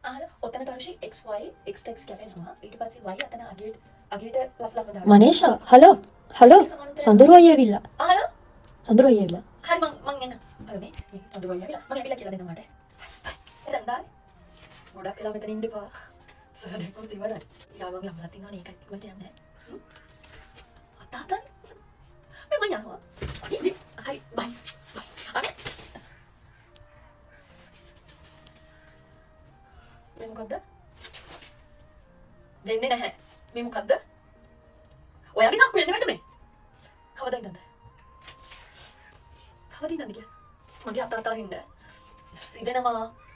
අහලා ඔතන Tharushi xy x කැපෙනවා. ඊට පස්සේ y අතන අගේට ප්ලස් ලබ දානවා. මනේෂා හලෝ සඳුරු අයියා ඇවිල්ලා. අහලා සඳුරු අයියා ඇවිල්ලා. හරි මං එන්න. හරි මේ සඳුරු අයියා ඇවිල්ලා. මම ඇවිල්ලා කියලා දෙන්න මට. එතන දායි. ගොඩක් වෙලා මෙතන ඉන්න එපා. සර් දෙකම ඉවරයි. යාළුවන්ගේ අම්මලා තින්නවනේ ඒකයි කිව්වට යන්නේ නැහැ. අතාතයි. මම යනවා. හරි බයි. අනේ මේ මොකද්ද? දෙන්නේ නැහැ. මේ මොකද්ද? ඔයාගේ සක්කුල එන්න වැටුනේ. කවදා ඉඳන්ද? කවදා ඉඳන්ද කියන්නේ? මගේ අත අරින්න.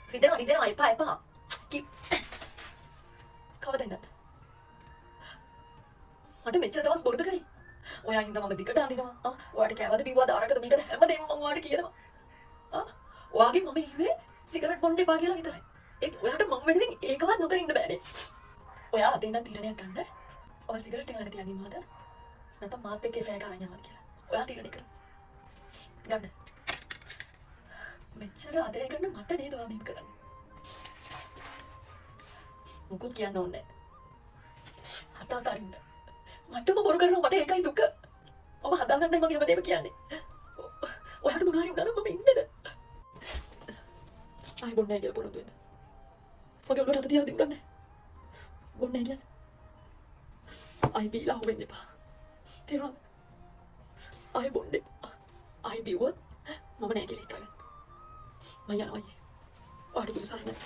රිදෙනවා එපා. කවදා ඉඳන්ද? මට මෙච්චර දවස් බොරුද කරේ. ඔයා හින්දා මම දිගට අඳිනවා. ඔයාට කෑවද බිව්වද අරකද මේකද හැමදේම මම ඔයාට කියනවා. ඔයාගේ මම ඉන්නේ සිගරට් බොන්න එපා කියලා විතරයි. ඒත් ඔයාට මම වෙනුවෙන් ඒකවත් නොකර ඉන්න බෑනේ. ඔයා අද ඉඳන් තීරණයක් ගන්න. ඔයා සිගරට් එක ළඟ තියන් ඉන්නවද? නැත්නම් මාත් එක්ක ෆෑ කරන් යනවද කියලා. ඔයා තීරණය කරන්න. ගන්න. මෙච්චර අදේ ගන්න මට නේද ඔයා මේක කරන්නේ. මොකද කියන්න ඕනේ. හතා තරින්න. මටම බොරු කරනවා මට ඒකයි දුක. ඔබ හදාගන්නයි මගේ හැමදේම කියන්නේ. ඔයාට මොනවා හරි වුණා නම් මම ඉන්නද? ආයි බොන්නේ නැහැ කියලා පොරොන්දු වෙන්න. මගේ ඔළුවට අත තියලා දිවුරන්නේ. බොන්නේ නැහැ කියන්නේ. ආයි බීලා හොවෙන්න එපා. තේරුණාද? ආයි බොන්නේ. ආයි බිව්වොත් මම නැහැ කියලා හිතාගන්න. මම යනවා අයියේ. ඔයාට දුසරණ.